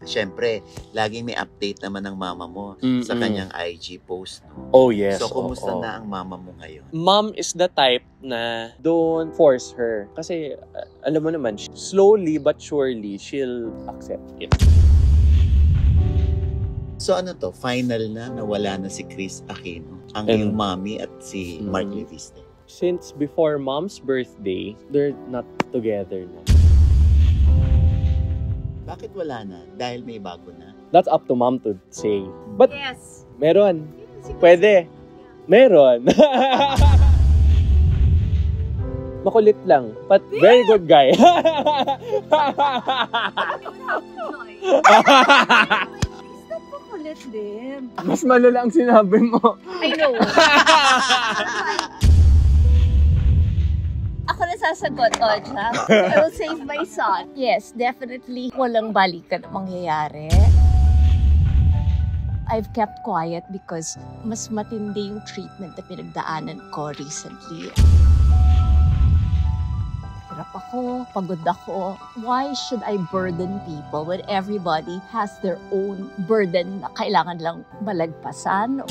Siyempre, laging may update naman ng mama mo sa kanyang IG post. No? Oh, yes. So, kumusta na ang mama mo ngayon? Mom is the type na don't force her. Kasi, alam mo naman, slowly but surely, she'll accept it. So ano to, final na nawala na si Chris Aquino, ang iyong mommy at si Mark Leviste? Since before Mom's birthday, they're not together na. Bakit wala na? Dahil may bago na? That's up to Mom to say. But, yes. Meron. Pwede. Meron. Makulit lang. But very good guy. Din. Mas malala ang sinabi mo. I know. Ako na sasagot, Oja. I will save my son. Yes, definitely walang balikan ang mangyayari. I've kept quiet because mas matindi yung treatment na pinagdaanan ko recently. Hirap ako, pagod ako. Why should I burden people when everybody has their own burden na kailangan lang malagpasan?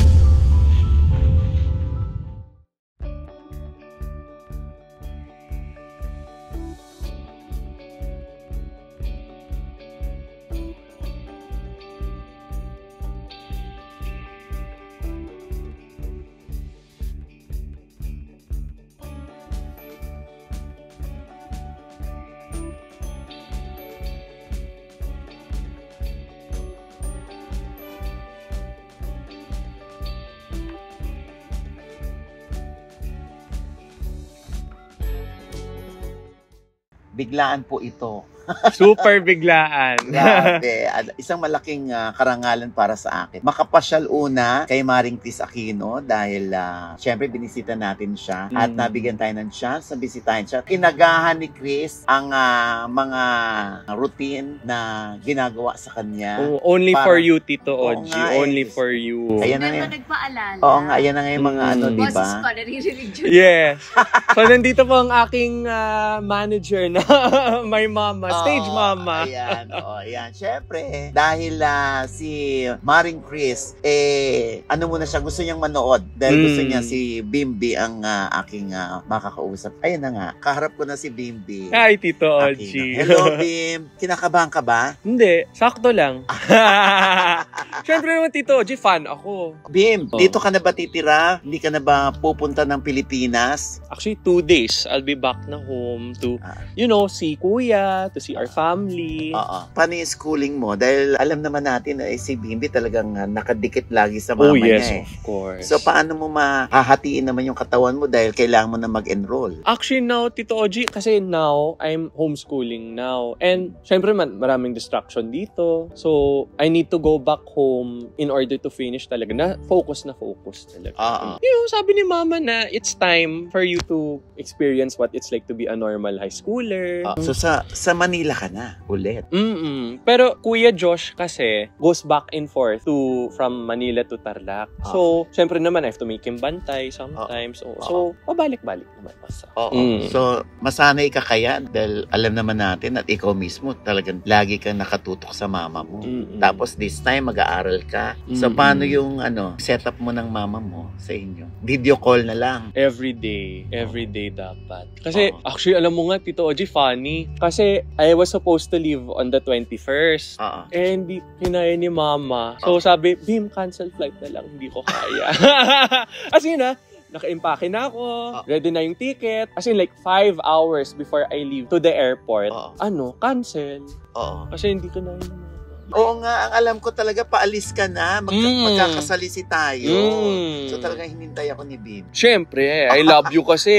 Biglaan po ito. Super biglaan. Grabe. Isang malaking karangalan para sa akin. Makapasyal una kay Maring Chris Aquino dahil syempre binisita natin siya at nabigyan tayo ng chance na bisitahin siya. Kinagahan ni Chris ang mga routine na ginagawa sa kanya. Oh, only for you, Tito Oji. Only for you. Ayan na nga. Nagpaalala. Oo nga, ayan na nga yung mga ano, di ba? Boses ko, naririnig dyan. Yes. So, nandito po ang aking manager na my mama. Stage mama. Ayan, ayan. Siyempre, dahil si Maring Chris, ano muna siya, gusto niyang manood. Dahil gusto niya si Bimbi ang aking makakausap. Ayan na nga, kaharap ko na si Bimbi. Hi, Tito Oji. Hello, Bim. Kinakabahan ka ba? Hindi, sakto lang. Siyempre naman, Tito Oji, fan ako. Bim, dito ka na ba titira? Hindi ka na ba pupunta ng Pilipinas? Actually, 2 days. I'll be back na home to, see Kuya, to see our family. Paano yung schooling mo? Dahil alam naman natin na si Bimbi talagang nakadikit lagi sa mama niya. Yes, of course. So, paano mo mahahatiin naman yung katawan mo dahil kailangan mo na mag-enroll? Actually, now, Tito Oji, kasi now, I'm homeschooling now. And, syempre man, maraming distraction dito. So, I need to go back home in order to finish talaga. Focus talaga. Sabi ni Mama na it's time for you to experience what it's like to be a normal high schooler. So, sa Manila ka na ulit. Pero Kuya Josh kasi goes back and forth from Manila to Tarlac. So, syempre naman, I have to make him bantay sometimes. So, pabalik-balik naman. So, masanay ka kaya dahil alam naman natin at ikaw mismo talagang lagi kang nakatutok sa mama mo. Tapos this time, mag-aaral ka. So, paano yung setup mo ng mama mo sa inyo? Video call na lang. Every day dapat. Kasi, actually, alam mo nga, Tito Oji, funny. Kasi, I was supposed to leave on the 21st. Eh, hindi kinaya ni Mama. So, sabi, Bim, cancel flight na lang. Hindi ko kaya. As in, naka-impake na ako. Ready na yung ticket. As in, like, 5 hours before I leave to the airport. Cancel. Kasi hindi ko na yun. Oo nga, ang alam ko talaga, paalis ka na. Magkakasalisi tayo. So, talagang hinintay ako ni Bim. Siyempre, I love you kasi.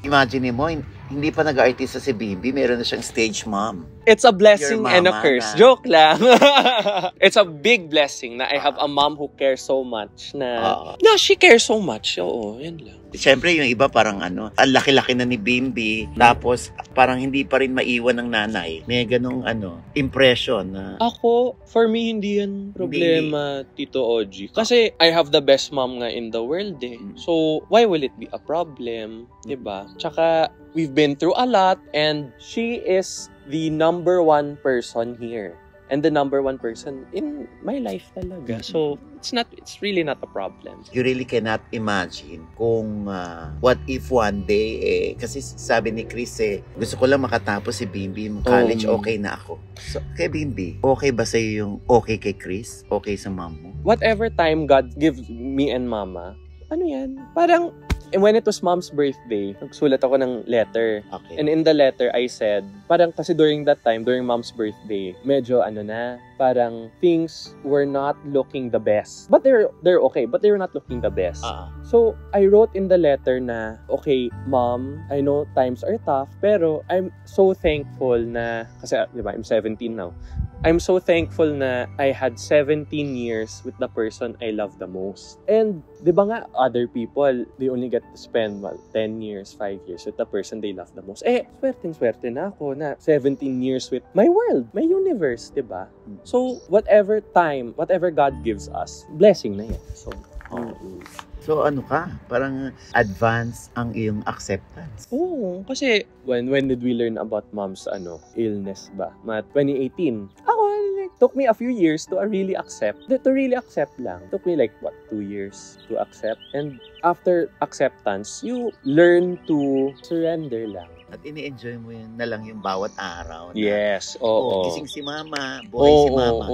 Imagine mo, hindi pa nag-artista si Bimbi, meron na siyang stage mom. It's a blessing and a curse. Joke lang. It's a big blessing na I have a mom who cares so much na she cares so much. Oo, yan lang. Siyempre, yung iba parang ang laki-laki na ni Bimbi, tapos parang hindi pa rin maiwan ng nanay. May ganong impression na... Ako, for me, hindi yan problema, Tito Oji. Kasi I have the best mom nga in the world eh. So, why will it be a problem? Diba? Tsaka, we've been through a lot and she is the number one person here. And the number one person in my life talaga. So, it's really not a problem. You really cannot imagine kung what if one day, kasi sabi ni Chris gusto ko lang makatapos si Bimbi, college, okay na ako. So, kay Bimbi, okay ba sa'yo yung okay kay Chris? Okay sa mom mo? Whatever time God gives me and Mama, ano yan? Parang, when it was Mom's birthday, nagsulat ako ng letter. Okay. And in the letter, I said, parang kasi during that time, during Mom's birthday, medyo parang things were not looking the best. But they're okay, but they were not looking the best. So, I wrote in the letter na, okay, Mom, I know times are tough, pero I'm so thankful na, kasi, di ba, I'm 17 now. I'm so thankful na I had 17 years with the person I love the most. And, di ba nga, other people, they only get to spend, 10 years, 5 years with the person they love the most. Swerte na ako na 17 years with my world, my universe, di ba? So, whatever time, whatever God gives us, blessing na yan. So, ano ka? Parang advance ang iyong acceptance. Oo, kasi when did we learn about Mom's illness ba? 2018. Ako, took me a few years to really accept. To really accept lang. Took me 2 years to accept. And after acceptance, you learn to surrender lang. At ini-enjoy mo yun na lang yung bawat araw. Yes, oo. Gising si Mama, buhay si Mama.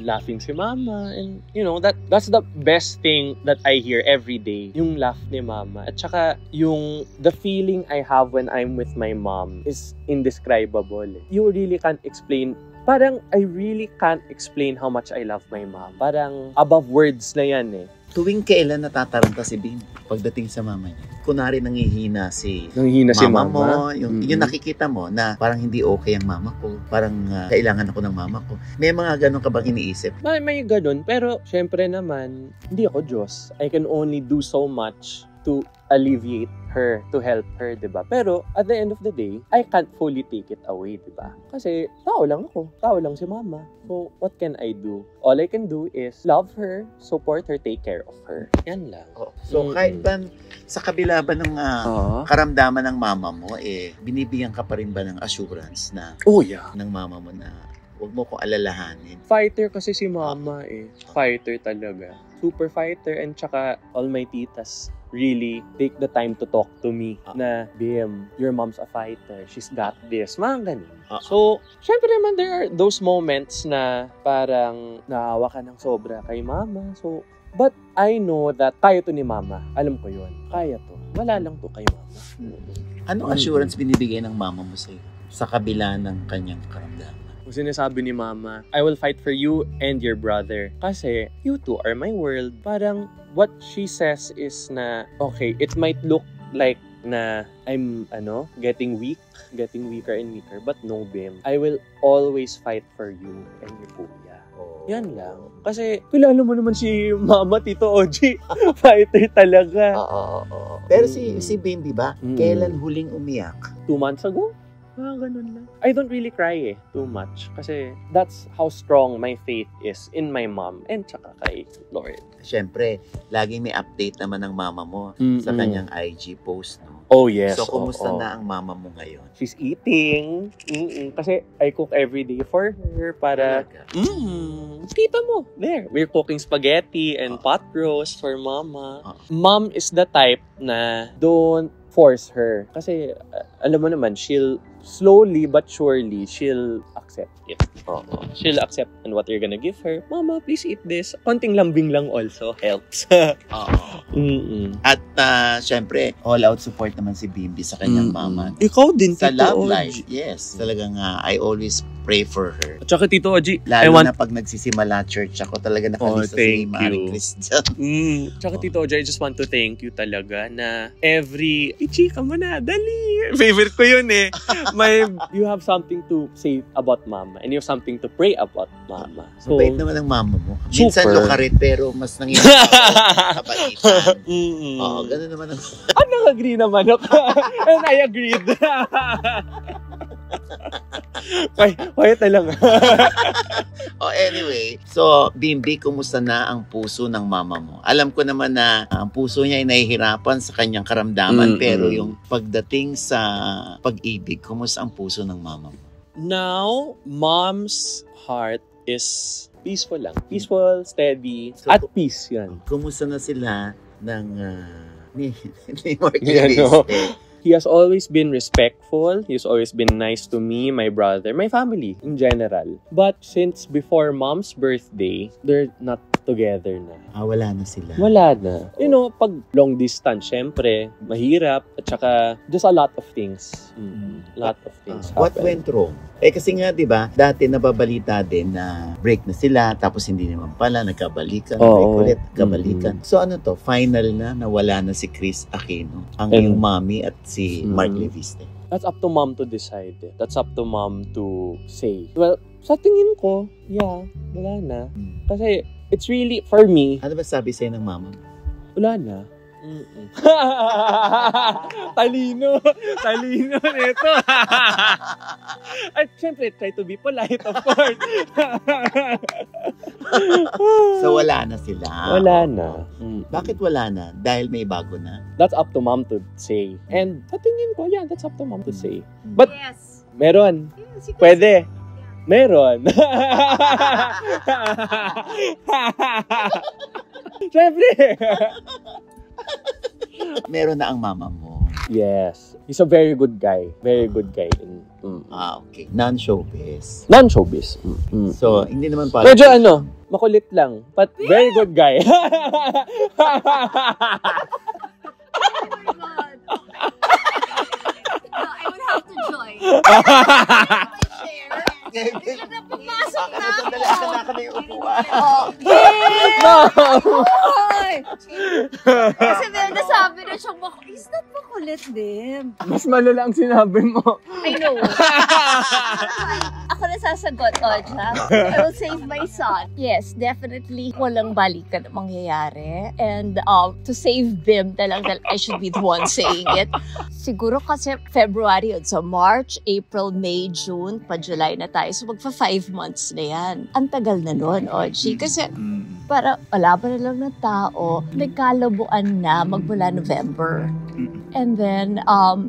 Laughing si Mama. And, that's the best thing that I hear every day. Yung laugh ni Mama. At saka, the feeling I have when I'm with my mom is indescribable. You really can't explain. Parang, I really can't explain how much I love my mom. Parang, above words na yan Tuwing kailan natataranta si Bim pagdating sa mama niya? Kunwari nangihina si mama mo, yung nakikita mo na parang hindi okay ang mama ko, parang kailangan ako ng mama ko. May mga ganun ka bang iniisip? May ganun, pero syempre naman, hindi ako Diyos. I can only do so much to alleviate her, to help her, diba? Pero, at the end of the day, I can't fully take it away, diba? Kasi, tao lang ako. Tao lang si Mama. So, what can I do? All I can do is love her, support her, take care of her. Yan lang. So, kahit ba sa kabila ba ng karamdaman ng mama mo, binibigyan ka pa rin ba ng assurance na ng mama mo na huwag mo kong alalahanin? Fighter kasi si Mama Fighter talaga. Super fighter, and tsaka all my titas really take the time to talk to me na, Bim, your mom's a fighter. She's got this. Mga ganun. So, syempre naman there are those moments na parang naawa ka ng sobra kay Mama. So, but I know that kaya to ni Mama. Alam ko yun. Kaya to. Wala lang to kay Mama. Anong assurance binibigay ng mama mo sa'yo sa kabila ng kanyang karamdaman? Kung sinasabi ni Mama, I will fight for you and your brother. Kasi, you two are my world. Parang, what she says is na, okay, it might look like na I'm, getting weaker and weaker. But no, Bim. I will always fight for you and your kuya. Yan lang. Kasi, kilala mo naman si Mama, Tito Oji. Fighter talaga. Pero si Bimbi ba, kailan huling umiyak? 2 months ago? Ganun lang. I don't really cry too much. Kasi that's how strong my faith is in my mom and tsaka kay Lord. Siyempre, laging may update naman ng mama mo sa kanyang IG post, no? Oh, yes. So, kumusta na ang mama mo ngayon? She's eating. Kasi I cook every day for her para... Kita mo. There. We're cooking spaghetti and pot roast for Mama. Mom is the type na don't force her. Kasi, alam mo naman, she'll slowly but surely, she'll accept it. She'll accept on what you're gonna give her. Mama, please eat this. Konting lambing lang also helps. At syempre, all out support naman si Bimbi sa kanyang mama. Ikaw din, sa Tito love Oji. life. Yes, talagang I always pray for her. At saka, Tito Oji, Lalo na pag nagsisimula church ako, talaga nakalista si Maring Chris dyan. Tsaka, Tito Oji, I just want to thank you talaga na every... Ichika mo na, dali! Favorite ko yun you have something to say about Mama and you have something to pray about Mama. So, mabait naman ang mama mo. Minsan lukarit pero mas nangyayari kabaitan. Ganun naman ang... Nag-agree naman ako. And I agreed. Quiet na lang. Anyway, so Bimbi, kumusta na ang puso ng mama mo? Alam ko naman na ang puso niya ay nahihirapan sa kanyang karamdaman, pero yung pagdating sa pag-ibig, kumusta ang puso ng mama mo? now, mom's heart is peaceful lang. Peaceful, steady, at peace yan. Kumusta na sila ng ni Mark Yeah, Lewis? no. He has always been respectful. He's always been nice to me, my brother, my family in general. But since before mom's birthday, they're not together na. Wala na sila. Wala na. You know, pag long distance, syempre, mahirap. At saka, just a lot of things. Lot of things What happen. went wrong? Kasi nga, di ba, dati nababalita din na break na sila, tapos hindi naman pala, nagkabalikan, break ulit, nagkabalikan. So ano to, final na, nawala na si Chris Aquino, ang iyong mommy at si Mark Lewis. That's up to mom to decide. That's up to mom to say. Well, sa tingin ko, yeah, wala na. Kasi, it's really, for me, Ano ba sabi sa'yo ng mama? wala na. Talino nito. At syempre, try to be polite, of course. So wala na sila. Wala na. Bakit wala na? Dahil may bago na? That's up to mom to say. And sa tingin ko, yeah, that's up to mom to say. But, Yes. meron. Yes, Pwede. Meron. Syempre. Meron na ang mama mo. Yes. He's a very good guy. Very good guy. Okay. Non-showbiz. Non-showbiz. So, hindi naman pala. Medyo makulit lang. But very good guy. Oh my God. No, I would have to join. Pumasok na ako. Dala na yung upuan. Kasi meron nasabi na siyang is that makulit din? Mas malala ang sinabi mo. I know. Ako na sasagot, Oja. I will save my son. Yes, definitely walang balikan ang mangyayari. And to save Bim, talagang I should be the one saying it. Siguro kasi February yun. So March, April, May, June, pa July na tayo. So magpa 5 months na yan. Ang tagal na nun, Oji. Kasi para wala pa na lang ng tao, nagkalabuan na magmula November. And then,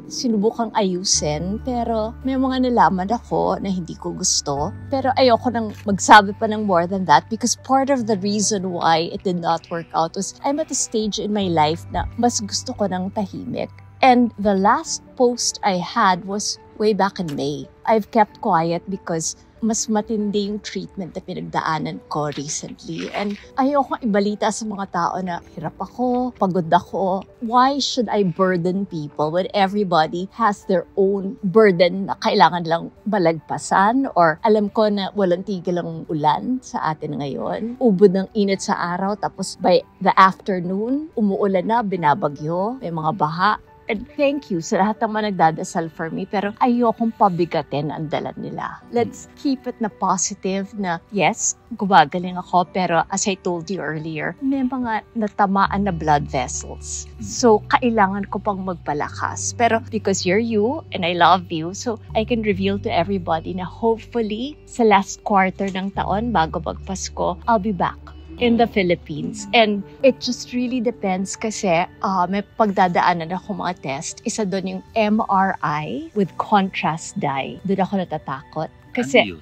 sinubukang ayusin, pero may mga nalaman ako na hindi ko gusto. Pero ayoko nang magsabi pa ng more than that because part of the reason why it did not work out was I'm at a stage in my life na mas gusto ko ng tahimik. And the last post I had was way back in May. I've kept quiet because mas matindi yung treatment na pinagdaanan ko recently. And ayoko ibalita sa mga tao na hirap ako, pagod ako. Why should I burden people when everybody has their own burden na kailangan lang balagpasan? Or alam ko na walang tigil ang ulan sa atin ngayon. Ubod ng init sa araw, tapos by the afternoon, umuulan na, binabagyo, may mga baha. And thank you sa lahat ng mga nagdadasal for me. Pero ayokong pabigatin ang dala nila. Let's keep it na positive na, yes, gumagaling ako. Pero as I told you earlier, may mga natamaan na blood vessels. So, kailangan ko pang magpalakas. Pero because you're you and I love you, so I can reveal to everybody na hopefully sa last quarter ng taon, bago magpasko, I'll be back in the Philippines. And it just really depends kasi may pagdadaanan ako mga test. Isa doon yung MRI with contrast dye. Doon ako natatakot. Kasi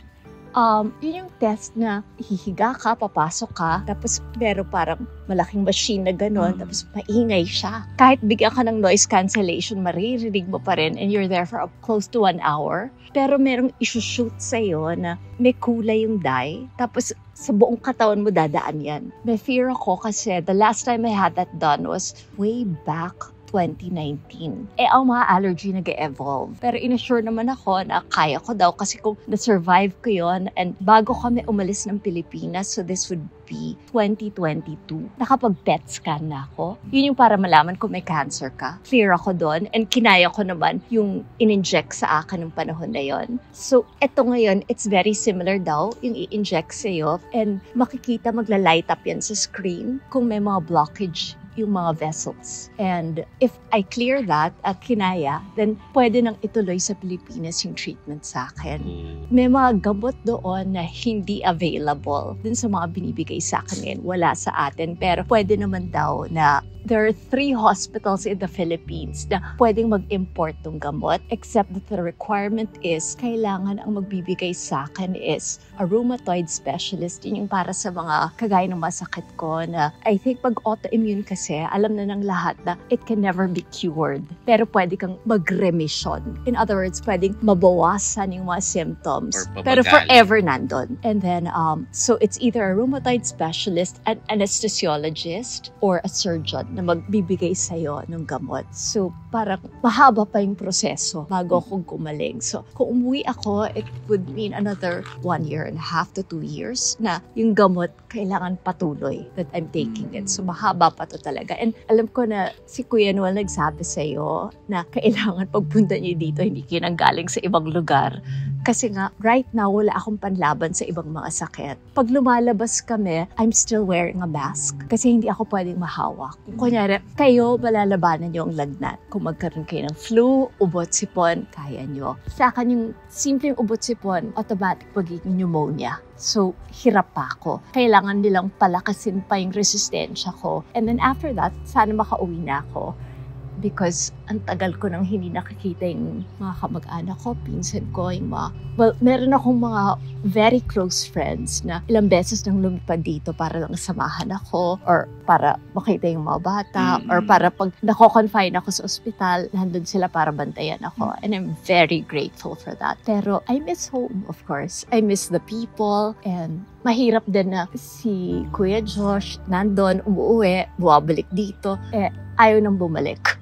yun yung test na hihiga ka, papasok ka, tapos pero parang malaking machine na gano'n, tapos maingay siya. Kahit bigyan ka ng noise cancellation, maririnig mo pa rin and you're there for close to 1 hour. Pero merong isushoot sa'yo na may kulay yung dye, tapos sa buong katawan mo dadaan yan. May fear ako kasi the last time I had that done was way back 2019. Ang mga allergy nag-evolve. Pero inassure naman ako na kaya ko daw kasi kung na-survive ko yon and bago kami umalis ng Pilipinas, so this would be 2022. Nakapag-PET scan na ako. Yun yung para malaman kung may cancer ka. Clear ako doon and kinaya ko naman yung in-inject sa akin ng panahon na yon. So, eto ngayon, it's very similar daw yung i-inject sa'yo and makikita magla-light up yan sa screen kung may mga blockage yung mga vessels. And if I clear that at kinaya, then pwede nang ituloy sa Pilipinas yung treatment sa akin. May mga gamot doon na hindi available dun sa mga binibigay sa akin ngayon. Wala sa atin. Pero pwede naman daw na there are 3 hospitals in the Philippines na pwedeng mag-import ng gamot, except that the requirement is kailangan ang magbibigay sa akin is a rheumatoid specialist. Yun yung para sa mga kagaya ng masakit ko na I think pag autoimmune kasi, alam na ng lahat na it can never be cured. Pero pwede kang mag-remission. In other words, pwedeng mabawasan yung mga symptoms. Pero forever nandun. And then, so it's either a rheumatoid specialist, an anesthesiologist, or a surgeon na magbibigay sa'yo ng gamot. So, parang mahaba pa yung proseso bago ako gumaling. So, kung umuwi ako, it would mean another 1.5 to 2 years na yung gamot kailangan patuloy that I'm taking it. So, mahaba pa to talaga. And alam ko na si Kuya Noel nagsabi sa'yo na kailangan pagpunta niyo dito, hindi kayo nanggaling sa ibang lugar. Kasi nga, right now, wala akong panlaban sa ibang mga sakit. Pag lumalabas kami, I'm still wearing a mask. Kasi hindi ako pwedeng mahawak. Kung kunyari, kayo, malalabanan niyo ang lagnat. Kung magkaroon kayo ng flu, ubot sipon, kaya niyo. Sa akin, yung simpleng ubot sipon, automatic pagiging pneumonia. So, hirap pa ako. Kailangan nilang palakasin pa yung resistensya ko. And then after that, sana makauwi na ako. Because ang tagal ko nang hindi nakikita yung mga kamag-anak ko, pinsan ko, yung mga... Well, meron akong mga very close friends na ilang beses nang lumipad dito para lang samahan ako or para makita yung mga bata or para pag nako-confine ako sa ospital, nandun sila para bantayan ako. And I'm very grateful for that. Pero I miss home, of course. I miss the people and mahirap din na si Kuya Josh nandun, umuwi, buwabalik dito. Ayaw nang bumalik.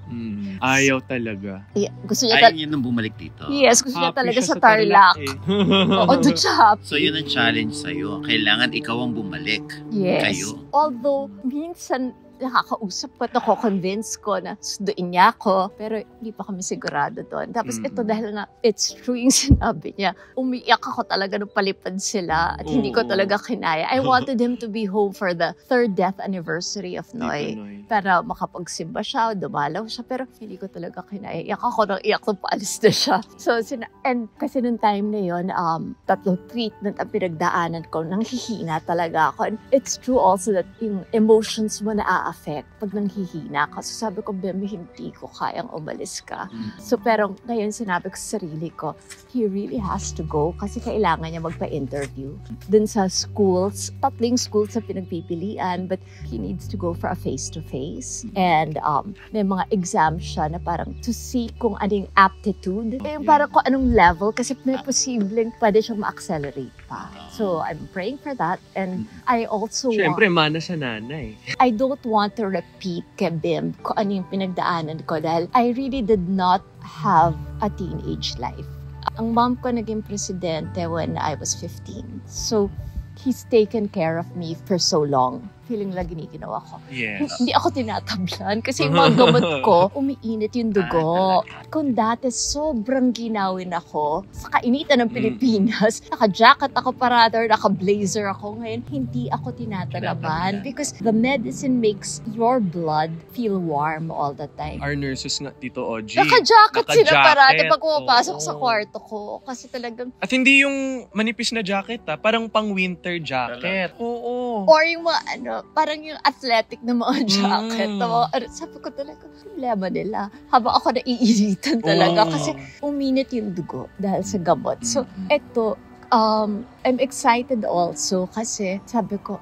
Ayaw talaga. Yeah, gusto niya Ayaw niya nang bumalik dito. Yes, gusto niya Happy talaga siya sa Tarlac. Oo, doon siya happy. So, yun ang challenge sa'yo. Kailangan ikaw ang bumalik. Yes. Kayo. Although, minsan nakakausap ko, nako-convince ko na sunduin niya ako, pero hindi pa kami sigurado doon. Tapos ito dahil na it's true yung sinabi niya, umiiyak ako talaga nung palipad sila at hindi ko talaga kinaya. I wanted him to be home for the 3rd death anniversary of Noy. Para makapagsimba siya, dumalaw siya, pero hindi ko talaga kinaya. Iyak ako nang iyak nung paalis na siya. So, and kasi nung time na yun, 3 treatment ang pinagdaanan ko, nanghihina talaga ako. And it's true also that yung emotions mo na-affect pag nanghihina ka. So sabi ko, Bem, hindi ko kayang umalis ka. So pero ngayon sinabi ko sa sarili ko, he really has to go kasi kailangan niya magpa-interview. Dun sa schools, 3 schools sa pinagpipilian, but he needs to go for a face-to-face. And may mga exams siya na parang to see kung anong aptitude. Yung parang kung anong level kasi may posibleng pwede siyang ma-accelerate pa. So I'm praying for that. And I also Siyempre, mana sa nanay. I don't want to repeat kay Bim kung ano yung pinagdaanan ko dahil I really did not have a teenage life. Ang mom ko naging presidente when I was 15. So, he's taken care of me for so long. Feeling lang giniginawa ko. Yes. Hindi ako tinatablan kasi yung mga gamot ko, umiinit yung dugo. Kung dati sobrang ginawin ako sa kainitan ng Pilipinas, naka-jacket ako parado, naka-blazer ako. Ngayon, hindi ako tinatalaban because the medicine makes your blood feel warm all the time. Our nurses nga, Tito Oji. Naka-jacket sila parati pag pumapasok Oo. sa kwarto ko. Kasi talagang... At hindi yung manipis na jacket, parang pang-winter jacket. Oo. Or yung mga parang yung athletic na mga jacket. Sabi ko talaga, problema nila. Habang ako naiinitan talaga kasi uminit yung dugo dahil sa gamot. So, eto, I'm excited also kasi sabi ko,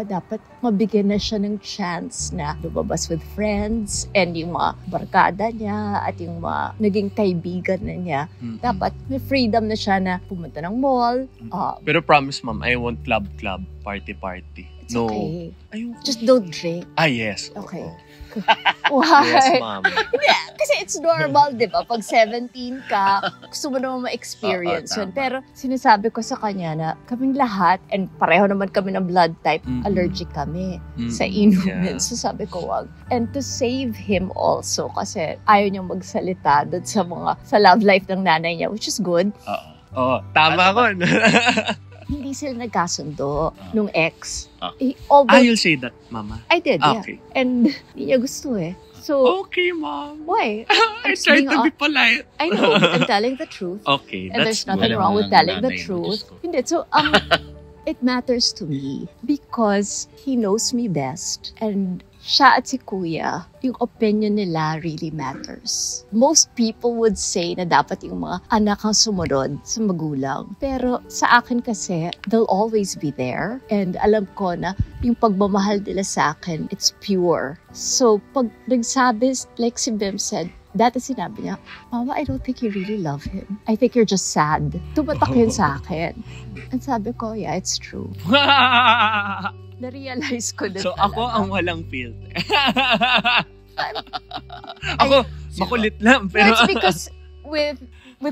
dapat mabigyan na siya ng chance na lumabas with friends and yung mga barkada niya at yung mga naging kaibigan na niya. Dapat may freedom na siya na pumunta ng mall. Pero promise, ma'am, I won't club, party. It's No. okay. Ayun. Just don't drink. Yes. Okay. Oo. Why? Yes, ma'am. Kasi it's normal, di ba? Pag 17 ka, gusto mo naman ma-experience yun. tama. Pero sinasabi ko sa kanya na kaming lahat, and pareho naman kami ng blood type, allergic kami sa inumin. Yeah. So sabi ko, wag. And to save him also, kasi ayaw niyang magsalita doon sa love life ng nanay niya, which is good. Tama ko. Hindi sila nagkasundo nung ex. You'll say that, Mama? I did, Okay. yeah. And hindi niya gusto eh. So, Okay, Mom. why? I tried to be polite. I know, but I'm telling the truth. Okay, And that's there's nothing good. wrong with telling the Nanay mo, truth. Diyos ko. Hindi. So, it matters to me because he knows me best. And siya at si Kuya, yung opinion nila really matters. Most people would say na dapat yung mga anak ang sumunod sa magulang. Pero sa akin kasi, they'll always be there. And alam ko na yung pagmamahal nila sa akin, it's pure. So, pag nagsabi, like si Bim said, dati sinabi niya, Mama, I don't think you really love him. I think you're just sad. Tumatak yun sa akin. And sabi ko, yeah, it's true. Na-realize ko na So, talaga. ako ang walang filter. Ako, makulit lang. No, Pero, it's because with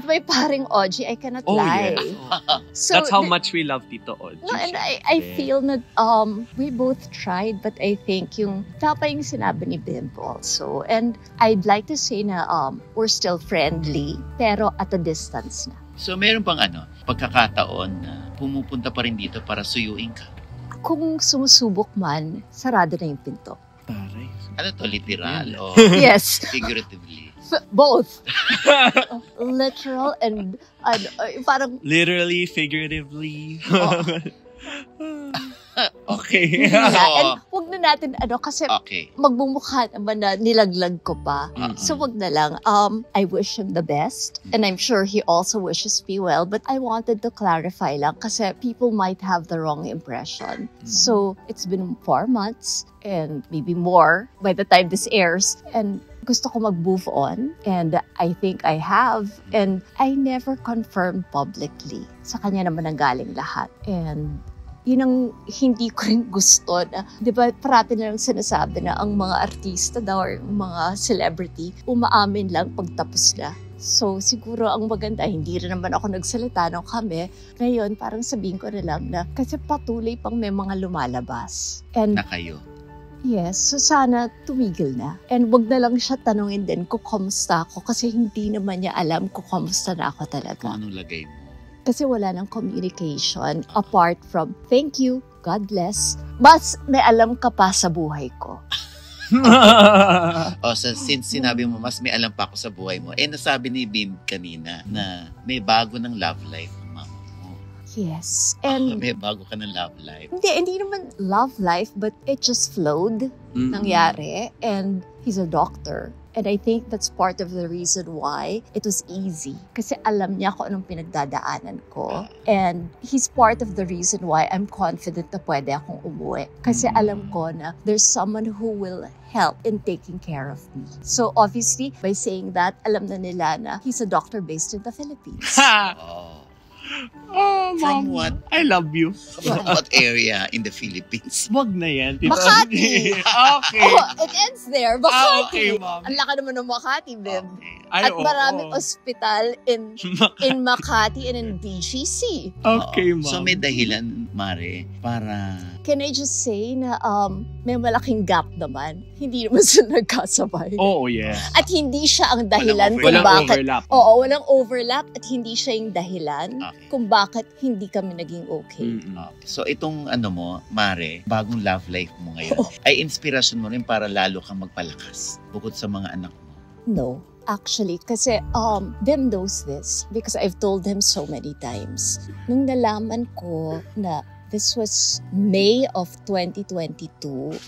my paring Oji, I cannot lie. yes. So That's how much we love Tito Oji. No, and I feel na we both tried, but I think yung tapa yung sinabi ni Bimbo also. And I'd like to say na we're still friendly, pero at a distance na. So, meron bang pagkakataon na pumupunta pa rin dito para suyuin ka? Kung sumusubok man, sarado na yung pinto. Taray. Ano to, literal o Yes, figuratively? both. Literal and parang Literally, figuratively. Okay. and wag na natin kasi Okay. magbumukha naman na nilaglag ko pa. Mm-mm. So wag na lang. I wish him the best. And I'm sure he also wishes me well. But I wanted to clarify lang kasi people might have the wrong impression. So it's been 4 months and maybe more by the time this airs. And gusto ko mag-move on. And I think I have. And I never confirmed publicly. Sa kanya naman ang galing lahat. And yun ang hindi ko rin gusto na, di ba, parati na lang sinasabi na ang mga artista daw or mga celebrity, umaamin lang pagtapos na. So, siguro ang maganda, hindi rin naman ako nagsalita nung kami. Ngayon, parang sabihin ko na lang na, kasi patuloy pang may mga lumalabas. And Na kayo. yes, so sana tumigil na. And wag na lang siya tanungin din kung kamusta ako kasi hindi naman niya alam kung kamusta na ako talaga. Kung anong lagay mo. Kasi wala ng communication apart from thank you, God bless. Mas may alam ka pa sa buhay ko. So since sinabi mo, mas may alam pa ako sa buhay mo, nasabi ni Bim kanina na may bago ng love life ang mama mo. Yes. And May bago ka ng love life. hindi naman love life, but it just flowed. Nangyari. And he's a doctor. And I think that's part of the reason why it was easy. Kasi alam niya kung anong pinagdadaanan ko. And he's part of the reason why I'm confident na pwede akong umuwi. Kasi alam ko na there's someone who will help in taking care of me. So obviously, by saying that, alam na nila na he's a doctor based in the Philippines. Oh, From Mom. what? I love you. From what area in the Philippines? Wag na yan, Tito Makati. Okay. Oh, it ends there. Makati. Okay, Mom. Ang laka naman ng Makati, Bim. Ay, At maraming oo. ospital in Makati and in BGC. Okay, Mom. So may dahilan, Mare, para... Can I just say na may malaking gap naman. Hindi naman sila nagkasabay. Oo, yes. At hindi siya ang dahilan kung Walang bakit. overlap. Oo, walang overlap at hindi siya yung dahilan Okay. kung bakit hindi kami naging okay. Mm-mm. So itong mo, Mare, bagong love life mo ngayon, ay inspirasyon mo rin para lalo kang magpalakas bukod sa mga anak mo. No. Actually, kasi Bim knows this because I've told him so many times. Nung nalaman ko na this was May of 2022,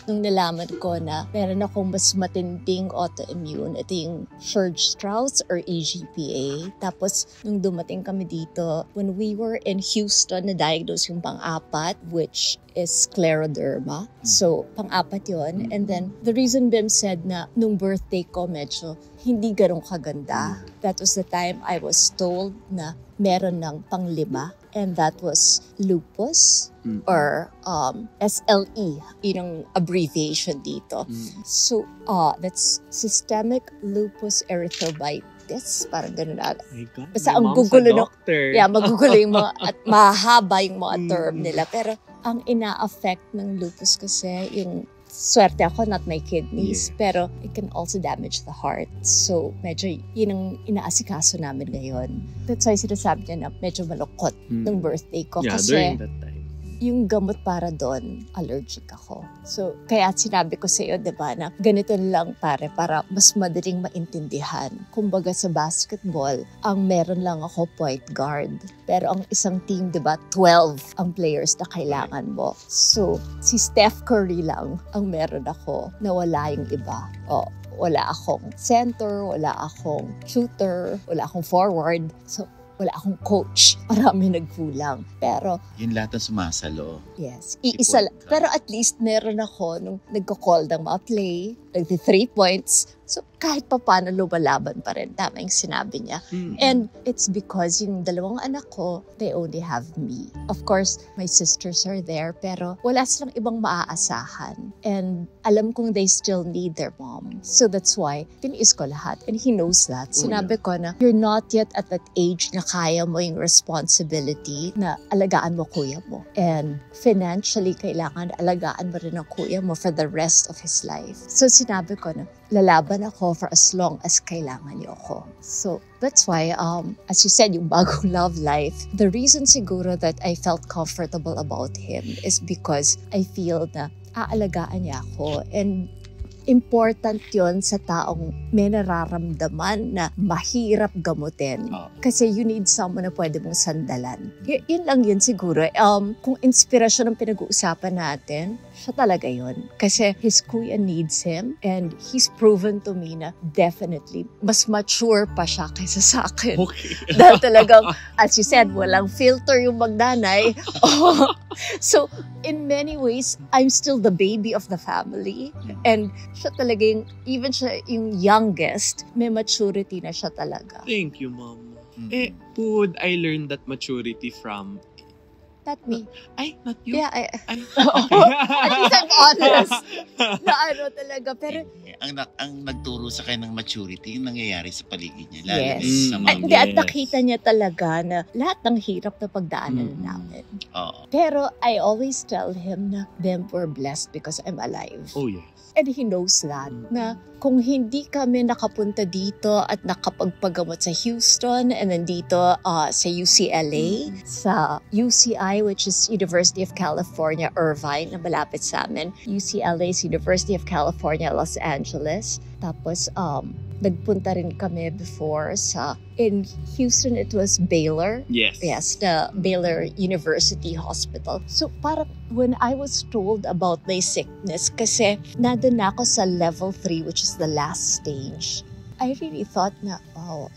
nung nalaman ko na meron akong mas matinding autoimmune. Ito yung First-Strauss or AGPA. Tapos, nung dumating kami dito, when we were in Houston, na-diagnose yung pang-apat, which is scleroderma. So, pang-apat yon. And then, the reason Bim said na nung birthday ko, medyo hindi ganun kaganda. That was the time I was told na meron ng pang-5. And that was lupus or SLE. Yun ang abbreviation dito. So, that's systemic lupus erythrobitis. Parang ganun ata. My God, Basta my ang mom's a gugulo no. doctor. Yeah, magugulo yung mga, at mahaba yung mga term nila. Pero ang ina-affect ng lupus kasi yung swerte ako, not my kidneys, Yes. pero it can also damage the heart. So, medyo yun ang inaasikaso namin ngayon. That's why sinasabi niya na medyo malungkot ng birthday ko. Yeah, Kasi during that time. yung gamot para doon, allergic ako. So, kaya sinabi ko sa'yo, diba, na ganito lang pare, para mas madaling maintindihan. Kumbaga sa basketball, ang meron lang ako point guard. Pero ang isang team, diba, 12 ang players na kailangan mo. So, si Steph Curry lang ang meron ako na wala yung iba. O, wala akong center, wala akong shooter, wala akong forward. So, wala akong coach. Marami nagkulang. Pero, Yun lahat ang sumasalo. yes, iisa lang. Pero at least meron ako nung nagko-call ng mga play, nagti 3 points. So, kahit pa paano lumalaban pa rin. Tama yung sinabi niya. And it's because yung dalawang anak ko, they only have me. Of course, my sisters are there, pero wala silang ibang maaasahan. And alam kong they still need their mom. So that's why, tiniis ko lahat. And he knows that. Sinabi ko na, you're not yet at that age na kaya mo yung responsibility na alagaan mo kuya mo. And financially, kailangan alagaan mo rin ang kuya mo for the rest of his life. So sinabi ko na, lalaban ako for as long as kailangan niyo ako. So, that's why, as you said, yung bagong love life, the reason siguro that I felt comfortable about him is because I feel na aalagaan niya ako. And important yon sa taong may nararamdaman na mahirap gamutin. Kasi you need someone na pwede mong sandalan. Yun lang yun siguro. Kung inspirasyon ang pinag-uusapan natin, siya talaga yun. Kasi his kuya needs him and he's proven to me na definitely mas mature pa siya kaysa sa akin. Okay. Dahil talagang, as you said, walang filter yung magdanay. So, in many ways, I'm still the baby of the family. And siya talaga yung, even siya yung youngest, may maturity na siya talaga. Thank you, Mom. Who would I learn that maturity from? Not me. Ay, not you? Yeah, Ay. at least I'm honest. Na ano talaga. Pero, Ang nagturo sa kanya ng maturity, yung nangyayari sa paligid niya. Lalo yes. sa mga Hindi, at nakita niya talaga na lahat ng hirap na pagdaanan namin. Oo. Pero I always tell him na, Bem, we're blessed because I'm alive. Oh, yes. And he knows that, na kung hindi kami nakapunta dito at nakapagpagamot sa Houston and then dito sa UCLA, sa UCI, which is University of California, Irvine, na malapit sa amin. UCLA is University of California, Los Angeles. Tapos, nagpunta rin kami before in Houston, it was Baylor. Yes. Yes, the Baylor University Hospital. So parang when I was told about my sickness, kasi nandun na ako sa level 3, which is the last stage, I really thought na, wow,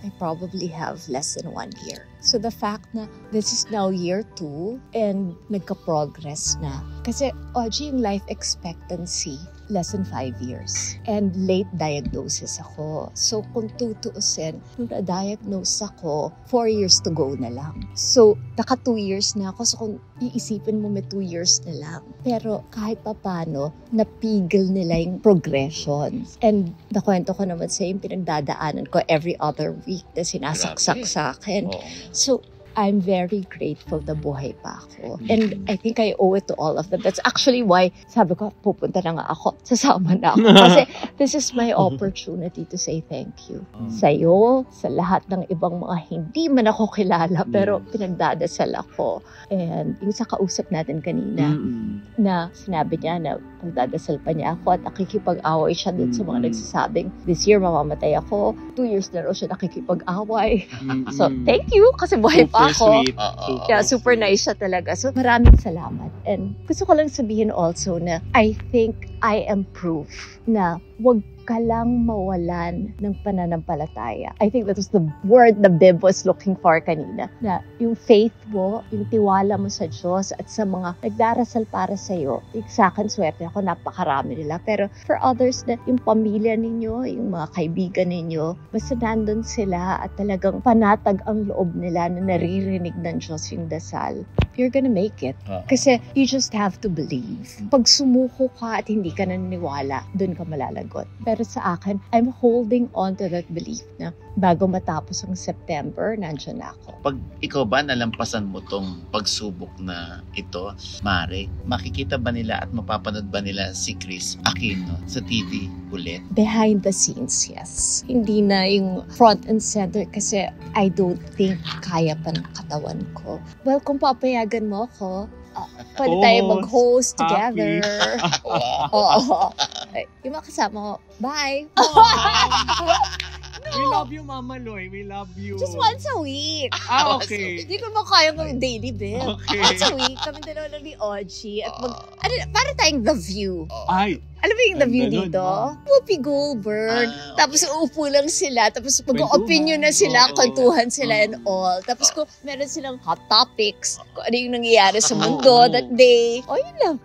I probably have less than 1 year. So the fact na this is now year 2 and nagka-progress na. Kasi, OG, yung life expectancy, less than 5 years. And late diagnosis ako. So kung tutuusin, nung na-diagnose ako, 4 years to go na lang. So, naka 2 years na ako. So kung iisipin mo may 2 years na lang. Pero kahit pa paano, napigil nila yung progression. And nakwento ko naman sa yung pinagdadaanan ko every other week na sinasaksak sa akin. So, I'm very grateful na buhay pa ako. And I think I owe it to all of them. That's actually why, sabi ko, pupunta na nga ako. Sasama na ako. Kasi this is my opportunity to say thank you. Sa'yo, sa lahat ng ibang mga hindi man ako kilala, pero pinagdadasal ako. And yung sa kausap natin kanina, na sinabi niya na pagdadasal pa niya ako at nakikipag-away siya dun sa mga nagsasabing, this year mamamatay ako, 2 years na raw siya nakikipag-away. So, thank you kasi buhay pa ako. Sweet. Yeah, super nice siya talaga. So, maraming salamat. And gusto ko lang sabihin also na I think I am proof na wag ka lang mawalan ng pananampalataya. I think that was the word the Bib was looking for kanina. Na yung faith mo, yung tiwala mo sa Diyos at sa mga nagdarasal para sa'yo. Sa akin, swerte ako, napakarami nila. Pero for others na yung pamilya ninyo, yung mga kaibigan ninyo, basta nandun sila at talagang panatag ang loob nila na naririnig ng Diyos yung dasal. you're gonna make it. Kasi you just have to believe. Pag sumuko ka at hindi ka naniniwala, dun ka malalagot. Pero sa akin, I'm holding on to that belief na bago matapos ang September, nandiyan na ako. Pag ikaw ba nalampasan mo tong pagsubok na ito, Mare, makikita ba nila at mapapanood ba nila si Chris Aquino sa TV ulit? Behind the scenes, yes. Hindi na yung front and center kasi I don't think kaya pa ng katawan ko. Well, kung papayagan mo ako, pwede tayo mag-host together. Oo. Yung mga kasama ko, bye! We love you, Mama Loy. We love you. Just once a week. Okay. Hindi ko naman kaya ng daily, babe. Okay. Once a week, kami dalawa lang ni Ochi. At para tayong The View. Ay. Alam mo yung The View Ganun, dito? Whoopi Goldberg. Tapos uupo lang sila. Tapos mag-opinion na sila, kwentuhan sila and all. Tapos kung meron silang hot topics, kung ano yung nangyayari sa mundo that day. Yun lang.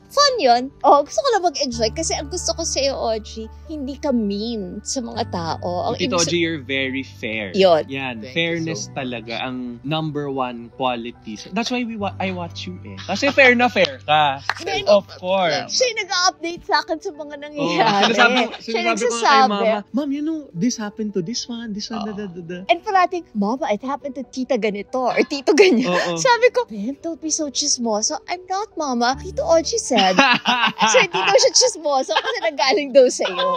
Fun yun. Gusto ko lang mag-enjoy. Kasi ang gusto ko sa'yo, Ochi, hindi ka mean sa mga tao. Ang Tito Oji, you're very fair. Yun. Yan. Thank Fairness you so talaga ang number one qualities. That's why I watch you eh. Kasi fair na fair ka. Then, Of course. siya yung nag-update sa akin sa mga Oh, nangyayari. sinasabi ko nga kay Mama, Mom, you know, this happened to this one, And parating, Mama, it happened to tita ganito or tito ganyan. Sabi ko, babe, don't be so chismoso. I'm not, Mama. Tito Ochi said. So, hindi daw siya chismoso kasi nanggaling daw sa'yo.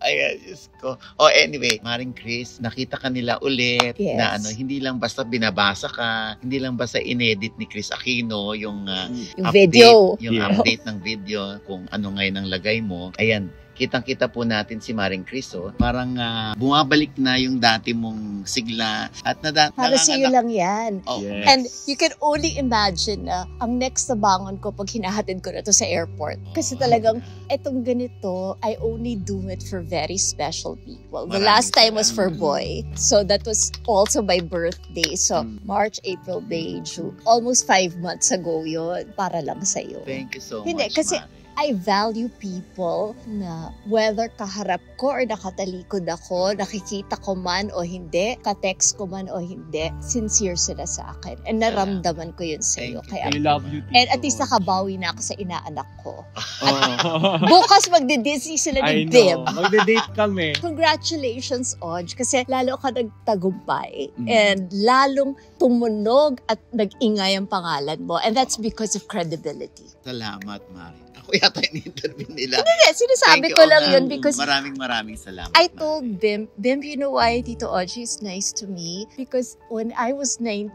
Ayan, Diyos ko. Anyway, Maring Chris, nakita ka nila ulit Yes. na hindi lang basta binabasa ka, hindi lang basta inedit ni Chris Aquino yung Yung update, video. yung Yeah. update ng video kung ano ngayon ang lagay mo. Ayan, kitang-kita po natin si Maring Chris, parang bumabalik na yung dati mong sigla at Para sa'yo lang yan. Yes. And you can only imagine na ang next na bangon ko pag hinahatid ko na to sa airport. Kasi talagang, etong ganito, I only do it for very special people. The Maraming last time was for salamat. Boy. So that was also my birthday. So March, April, May, June. Almost 5 months ago yun. Para lang sa'yo. Thank you so Hindi, much, kasi Mare. I value people na whether kaharap ko or nakatalikod ako, nakikita ko man o hindi, ka-text ko man o hindi, sincere sila sa akin. And naramdaman ko yun sa'yo. Thank you. Kaya, I love you, Tito and at least Oji. nakabawi na ako sa inaanak ko. Oh. Bukas magdi-Disney sila I ni Bim. know. Magde-date kami. Congratulations, Oj, kasi lalo ka nagtagumpay Mm. and lalong tumunog at nag-ingay ang pangalan mo. And that's because of credibility. Salamat, Mare. Ako yata in-interview nila. Hindi, sinasabi Thank ko you, lang Ona. yun because Maraming salamat. I Mare. told Bim, you know why Tito Oji is nice to me? Because when I was 19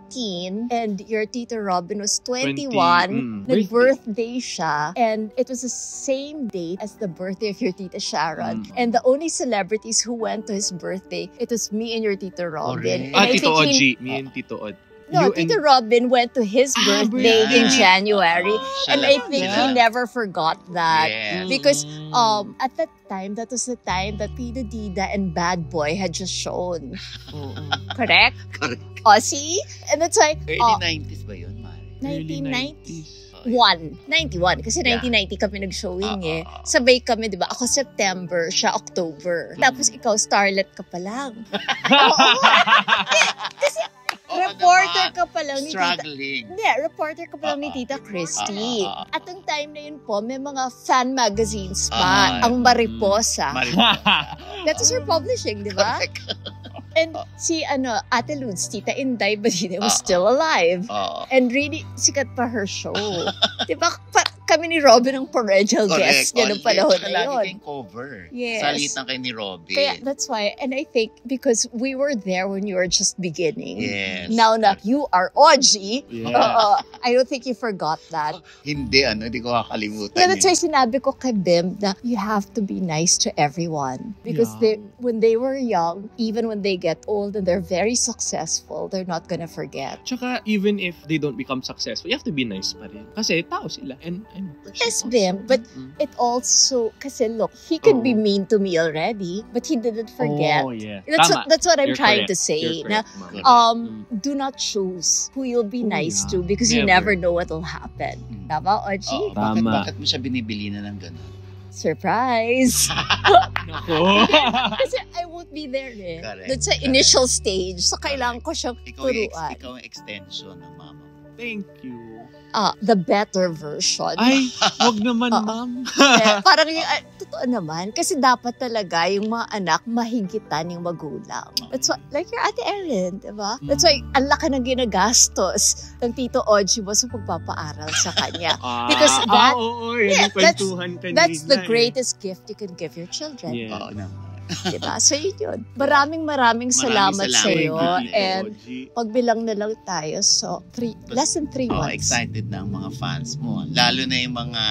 and your Tito Robin was 21, nag-birthday siya, and it was the same date as the birthday of your Tita Sharon. And the only celebrities who went to his birthday, it was me and your Tito Robin. Correct. And I Tito think Oji. Me and Tito Oji. No, You Tito Robin went to his birthday in birthday. January. Siya And lang I think sila. he never forgot that. Yes. Because at that time, that was the time that Tito Dida and Bad Boy had just shown. Correct? Correct. See? And that's why, Early 90s ba yun, Mare? 91. Kasi Yeah. 1990 kami nag-showing eh. Oo. Sabay kami, di ba? Ako September, siya October. Tapos ikaw, starlet ka pa lang. Kasi reporter ka pa lang ni Tita. Struggling. Hindi, reporter ka pa lang ni Tita Christy. Oo. At ang time na yun po, may mga fan magazines pa. Ah, Ang Mariposa. Mariposa. That was her publishing, di ba? Correct. And si Ate Lourdes, Tita Inday Badina was still alive. Oo. And really, sikat pa her show. Di ba? Kami ni Robin ang perennial guest niya noong panahon na Lagi yun. kayong cover. Yes. Salitan kayo ni Robin. Kaya that's why, and I think because we were there when you were just beginning. Yes. Now na you are Oji, Yeah. I don't think you forgot that. Hindi, hindi ko kakalimutan Yeah, that's why yun. sinabi ko kay Bim na you have to be nice to everyone. Because when they were young, even when they get old and they're very successful, they're not gonna forget. Tsaka, even if they don't become successful, you have to be nice pa rin. Kasi tao sila. And I'm a person. Yes, also. Bim, but it also, kasi look, he could be Oh. mean to me already, but he didn't forget. Oh, yeah. That's what I'm You're trying correct. to say. You're Na, correct, Correct. Mama. do not choose who you'll be Oh, nice yeah. to because you Never. never know what will happen. Tama, Oji? Oo, Tama. bakit mo siya binibili na ng gano'n? Surprise! Nako. Kasi I won't be there eh. Correct. Doon sa initial stage. So, kailangan ko siyang Ikaw turuan. ang extension ng mama mo. Thank you. The better version. Ay, wag naman, ma'am. Parang yung, totoo naman. Kasi dapat talaga yung mga anak mahigitan yung magulang. That's why, like your Ate Erin, diba? That's why, ang laki ng ginagastos ng Tito Oji mo sa pagpapaaral sa kanya. Because that, that's the greatest gift you can give your children. Yeah. Oo naman. Diba? So yun. Maraming salamat sa iyo. And pagbilang na lang tayo. So, less than 3 months. Excited na ang mga fans mo. Lalo na yung mga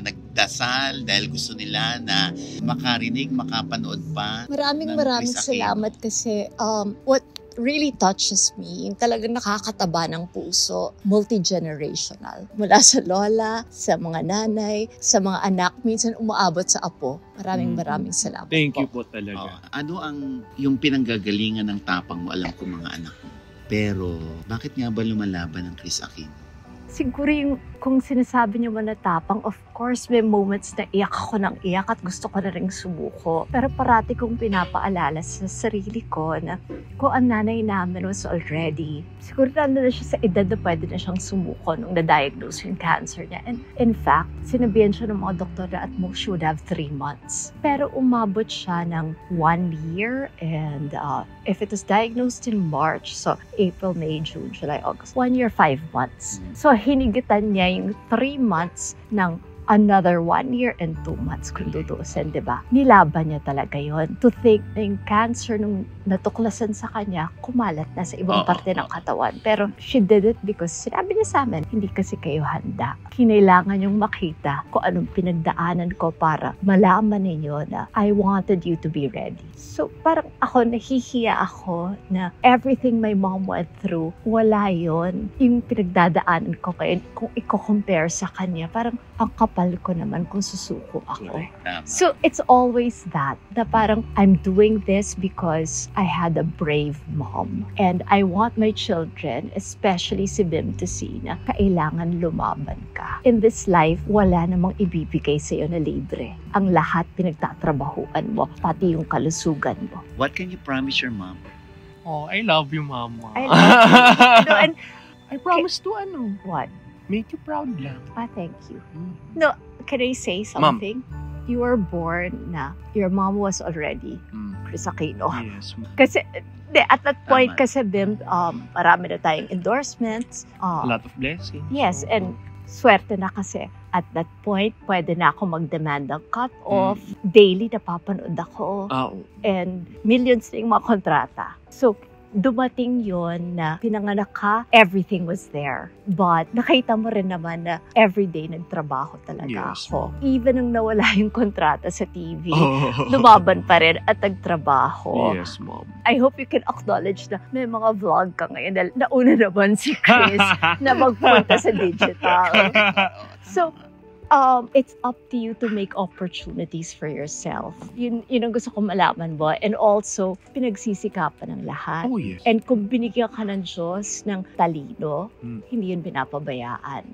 nagdasal dahil gusto nila na makarinig, makapanood pa. Maraming salamat kasi what really touches me, yung talagang nakakataba ng puso, multi-generational. Mula sa lola, sa mga nanay, sa mga anak, minsan umaabot sa apo. Maraming salamat. Thank you po talaga. Ano ang yung pinanggagalingan ng tapang mo? Alam ko mga anak mo. Pero bakit nga ba lumalaban ng Kris Aquino? Siguro yung kung sinasabi niyo man na tapang, of course, may moments na iyak ako ng iyak at gusto ko na rin sumuko. Pero parati kong pinapaalala sa sarili ko na kung ang nanay namin was already, siguro na siya sa edad na pwede na siyang sumuko nung na-diagnose yung cancer niya. And in fact, sinabihan siya ng mga doktor na at most she would have 3 months. Pero umabot siya ng 1 year and if it was diagnosed in March, so April, May, June, July, August, 1 year, 5 months. So hinigitan niya yung 3 months ng another 1 year and 2 months kung dudusin, di ba? Nilaban niya talaga yon. To think na yung cancer nung natuklasan sa kanya, kumalat na sa ibang parte ng katawan. Pero she did it because sinabi niya sa amin, hindi kasi kayo handa. Kinailangan niyong makita kung anong pinagdaanan ko para malaman ninyo na I wanted you to be ready. So parang ako, nahihiya ako na everything my mom went through, wala yon. Yung pinagdadaanan ko ngayon, kung i-compare sa kanya, parang ang kapal ko naman kung susuko ako. So it's always that parang I'm doing this because I had a brave mom. And I want my children, especially si Bim, to see na kailangan lumaban ka. In this life, wala namang ibibigay sa'yo na libre. Ang lahat pinagtatrabahuan mo, pati yung kalusugan mo. What can you promise your mom? Oh, I love you, Mama. I love you. And I promise to what? Make you proud lang. Thank you. No, can I say something? Ma'am. You were born na your mom was already Kris Aquino. Yes. Kasi at that point, kasi Bim, marami na tayong endorsements. A lot of blessings. Yes, and swerte na kasi at that point, pwede na ako mag-demand ng cut-off. Daily napapanood ako. And millions na yung mga kontrata. So, dumating yon na pinanganak ka, everything was there. But nakita mo rin naman na everyday nagtrabaho talaga ako. Even nung nawala yung kontrata sa TV, lumaban pa rin at nagtrabaho. Yes, Mom. I hope you can acknowledge na may mga vlog ka ngayon. Nauna naman si Chris na magpunta sa digital. So, it's up to you to make opportunities for yourself. Yun ang gusto ko malaman mo. And also, pinagsisikapan ng lahat. Oh, yes. And kung binigyan ka ng Diyos ng talino, hindi yun pinapabayaan.